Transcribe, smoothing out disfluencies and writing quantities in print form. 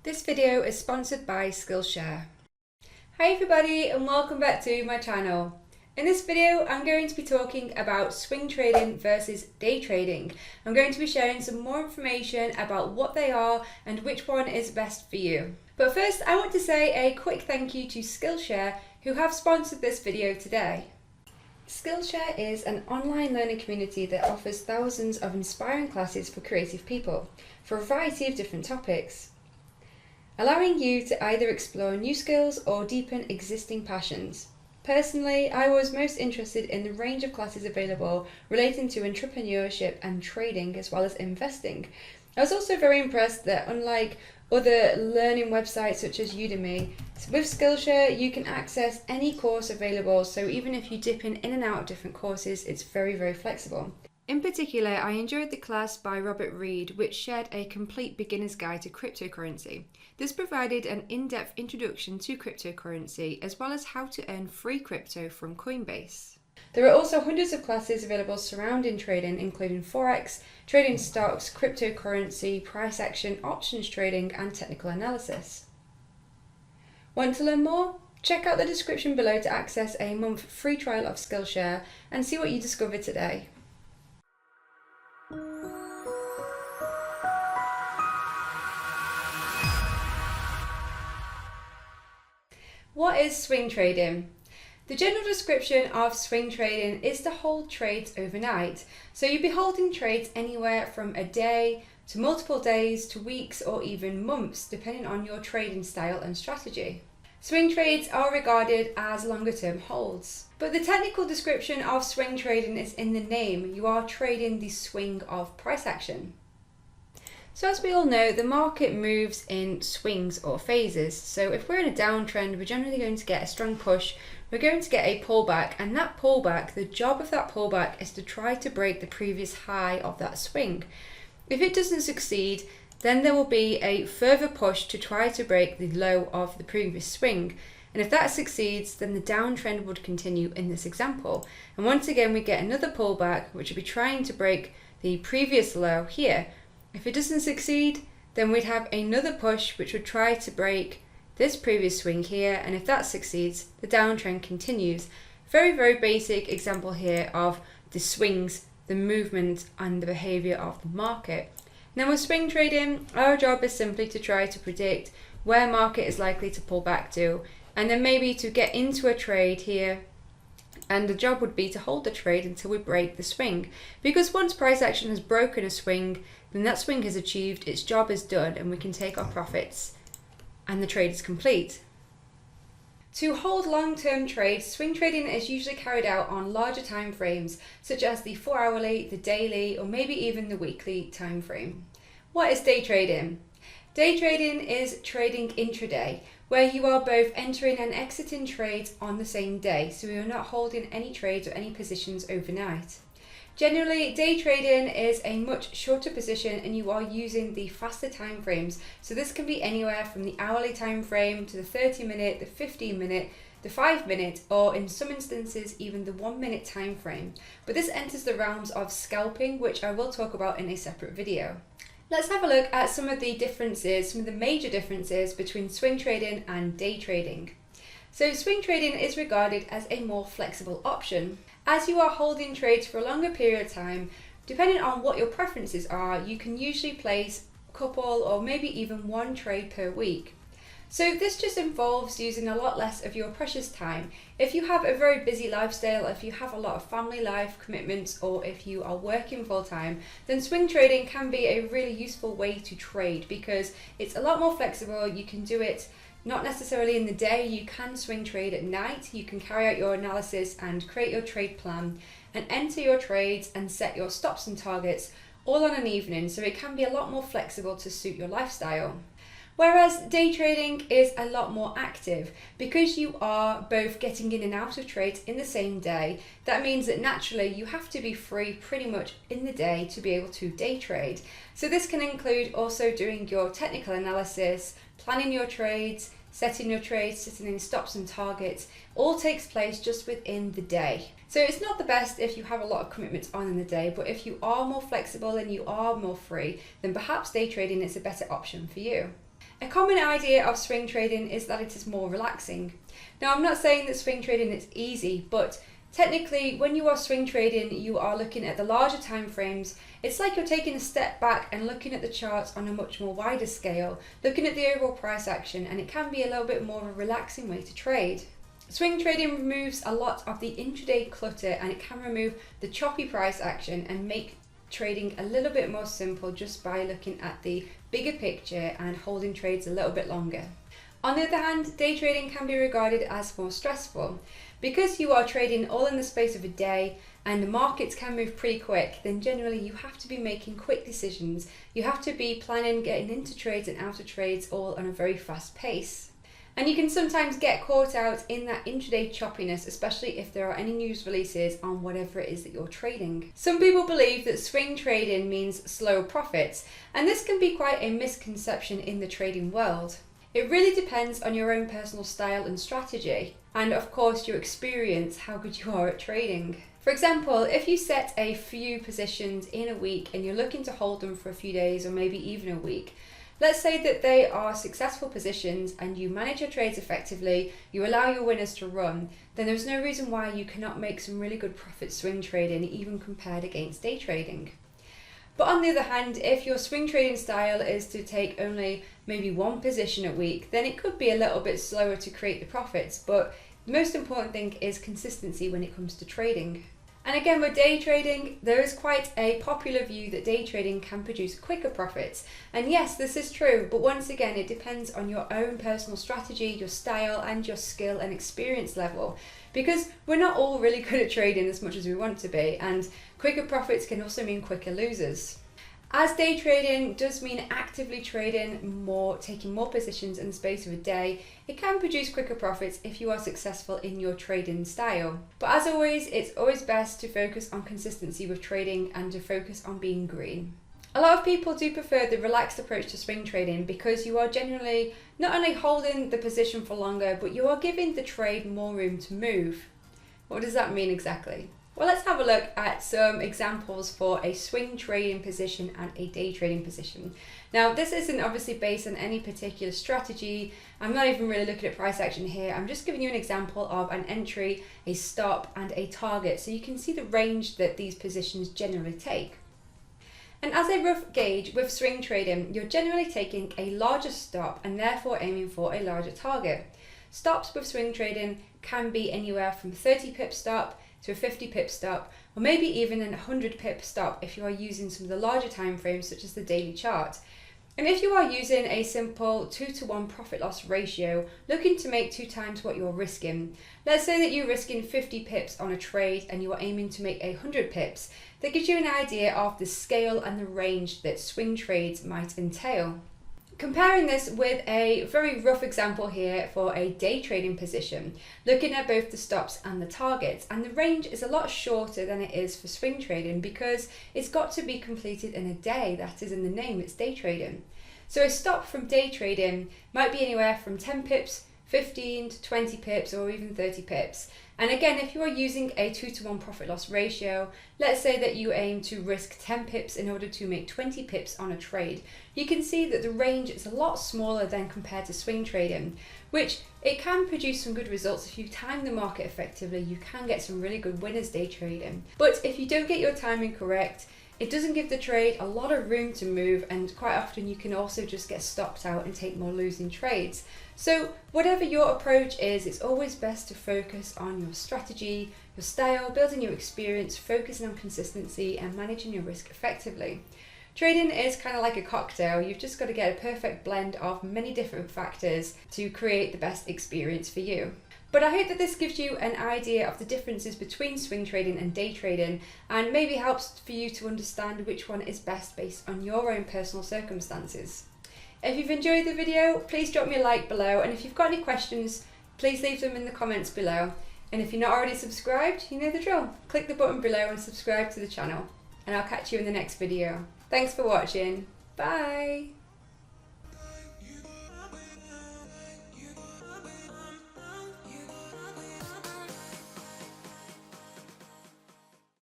This video is sponsored by Skillshare. Hi everybody and welcome back to my channel. In this video I'm going to be talking about swing trading versus day trading. I'm going to be sharing some more information about what they are and which one is best for you. But first I want to say a quick thank you to Skillshare who have sponsored this video today. Skillshare is an online learning community that offers thousands of inspiring classes for creative people for a variety of different topics, allowing you to either explore new skills or deepen existing passions. Personally, I was most interested in the range of classes available relating to entrepreneurship and trading as well as investing. I was also very impressed that unlike other learning websites such as Udemy, with Skillshare you can access any course available, so even if you dip in and out of different courses, it's very flexible. In particular, I enjoyed the class by Robert Reed, which shared a complete beginner's guide to cryptocurrency. This provided an in-depth introduction to cryptocurrency, as well as how to earn free crypto from Coinbase. There are also hundreds of classes available surrounding trading, including forex, trading stocks, cryptocurrency, price action, options trading, and technical analysis. Want to learn more? Check out the description below to access a month free trial of Skillshare and see what you discover today. What is swing trading? The general description of swing trading is to hold trades overnight. So you'll be holding trades anywhere from a day to multiple days to weeks or even months, depending on your trading style and strategy. Swing trades are regarded as longer term holds. But the technical description of swing trading is in the name. You are trading the swing of price action. So as we all know, the market moves in swings or phases. So if we're in a downtrend, we're generally going to get a strong push, we're going to get a pullback, and that pullback, the job of that pullback is to try to break the previous high of that swing. If it doesn't succeed, then there will be a further push to try to break the low of the previous swing. And if that succeeds, then the downtrend would continue in this example. And once again, we get another pullback, which will be trying to break the previous low here. If it doesn't succeed, then we'd have another push which would try to break this previous swing here, and if that succeeds, the downtrend continues. Very basic example here of the swings, the movement and the behavior of the market. Now with swing trading, our job is simply to try to predict where market is likely to pull back to, and then maybe to get into a trade here, and the job would be to hold the trade until we break the swing. Because once price action has broken a swing, then that swing has achieved, its job is done, and we can take our profits and the trade is complete. To hold long-term trades, swing trading is usually carried out on larger time frames, such as the 4-hourly, the daily, or maybe even the weekly time frame. What is day trading? Day trading is trading intraday, where you are both entering and exiting trades on the same day, so you are not holding any trades or any positions overnight. Generally, day trading is a much shorter position and you are using the faster time frames. So this can be anywhere from the hourly time frame to the 30-minute, the 15-minute, the 5-minute, or in some instances even the 1-minute time frame. But this enters the realms of scalping, which I will talk about in a separate video. Let's have a look at some of the differences, some of the major differences between swing trading and day trading. So swing trading is regarded as a more flexible option. As you are holding trades for a longer period of time, depending on what your preferences are, you can usually place a couple or maybe even one trade per week. So this just involves using a lot less of your precious time. If you have a very busy lifestyle, if you have a lot of family life commitments, or if you are working full time, then swing trading can be a really useful way to trade because it's a lot more flexible. You can do it not necessarily in the day, you can swing trade at night. You can carry out your analysis and create your trade plan and enter your trades and set your stops and targets all on an evening, so it can be a lot more flexible to suit your lifestyle. Whereas day trading is a lot more active because you are both getting in and out of trades in the same day. That means that naturally you have to be free pretty much in the day to be able to day trade. So this can include also doing your technical analysis, planning your trades, setting your trades, setting in stops and targets, all takes place just within the day. So it's not the best if you have a lot of commitments on in the day, but if you are more flexible and you are more free, then perhaps day trading is a better option for you. A common idea of swing trading is that it is more relaxing. Now, I'm not saying that swing trading is easy, but technically when you are swing trading, you are looking at the larger time frames. It's like you're taking a step back and looking at the charts on a much more wider scale, looking at the overall price action, and it can be a little bit more of a relaxing way to trade. Swing trading removes a lot of the intraday clutter, and it can remove the choppy price action and make trading a little bit more simple just by looking at the bigger picture and holding trades a little bit longer. On the other hand, day trading can be regarded as more stressful. Because you are trading all in the space of a day and the markets can move pretty quick, then generally you have to be making quick decisions. You have to be planning, getting into trades and out of trades all on a very fast pace. And you can sometimes get caught out in that intraday choppiness, especially if there are any news releases on whatever it is that you're trading. Some people believe that swing trading means slow profits, and this can be quite a misconception in the trading world. It really depends on your own personal style and strategy, and of course your experience, how good you are at trading. For example, if you set a few positions in a week and you're looking to hold them for a few days or maybe even a week, let's say that they are successful positions and you manage your trades effectively, you allow your winners to run, then there's no reason why you cannot make some really good profits swing trading, even compared against day trading. But on the other hand, if your swing trading style is to take only maybe one position a week, then it could be a little bit slower to create the profits, but the most important thing is consistency when it comes to trading. And again, with day trading, there is quite a popular view that day trading can produce quicker profits. And yes, this is true, but once again, it depends on your own personal strategy, your style, and your skill and experience level. Because we're not all really good at trading as much as we want to be, and quicker profits can also mean quicker losers. As day trading does mean actively trading more, taking more positions in the space of a day, it can produce quicker profits if you are successful in your trading style. But as always, it's always best to focus on consistency with trading and to focus on being green. A lot of people do prefer the relaxed approach to swing trading because you are generally not only holding the position for longer, but you are giving the trade more room to move. What does that mean exactly? Well, let's have a look at some examples for a swing trading position and a day trading position. Now, this isn't obviously based on any particular strategy. I'm not even really looking at price action here. I'm just giving you an example of an entry, a stop, and a target, so you can see the range that these positions generally take. And as a rough gauge with swing trading, you're generally taking a larger stop and therefore aiming for a larger target. Stops with swing trading can be anywhere from 30 pip stop to a 50 pip stop, or maybe even an 100 pip stop if you are using some of the larger time frames such as the daily chart. And if you are using a simple 2-to-1 profit loss ratio, looking to make 2 times what you're risking, let's say that you're risking 50 pips on a trade and you are aiming to make 100 pips, that gives you an idea of the scale and the range that swing trades might entail. Comparing this with a very rough example here for a day trading position, looking at both the stops and the targets, and the range is a lot shorter than it is for swing trading because it's got to be completed in a day. That is in the name, it's day trading. So a stop from day trading might be anywhere from 10 pips, 15 to 20 pips, or even 30 pips. And again, if you are using a 2-to-1 profit loss ratio, let's say that you aim to risk 10 pips in order to make 20 pips on a trade, you can see that the range is a lot smaller than compared to swing trading, which it can produce some good results. If you time the market effectively, you can get some really good winners day trading. But if you don't get your timing correct, it doesn't give the trade a lot of room to move, and quite often you can also just get stopped out and take more losing trades. So whatever your approach is, it's always best to focus on your strategy, your style, building your experience, focusing on consistency and managing your risk effectively. Trading is kind of like a cocktail. You've just got to get a perfect blend of many different factors to create the best experience for you. But I hope that this gives you an idea of the differences between swing trading and day trading, and maybe helps for you to understand which one is best based on your own personal circumstances. If you've enjoyed the video, please drop me a like below, and if you've got any questions, please leave them in the comments below. And if you're not already subscribed, you know the drill. Click the button below and subscribe to the channel, and I'll catch you in the next video. Thanks for watching. Bye!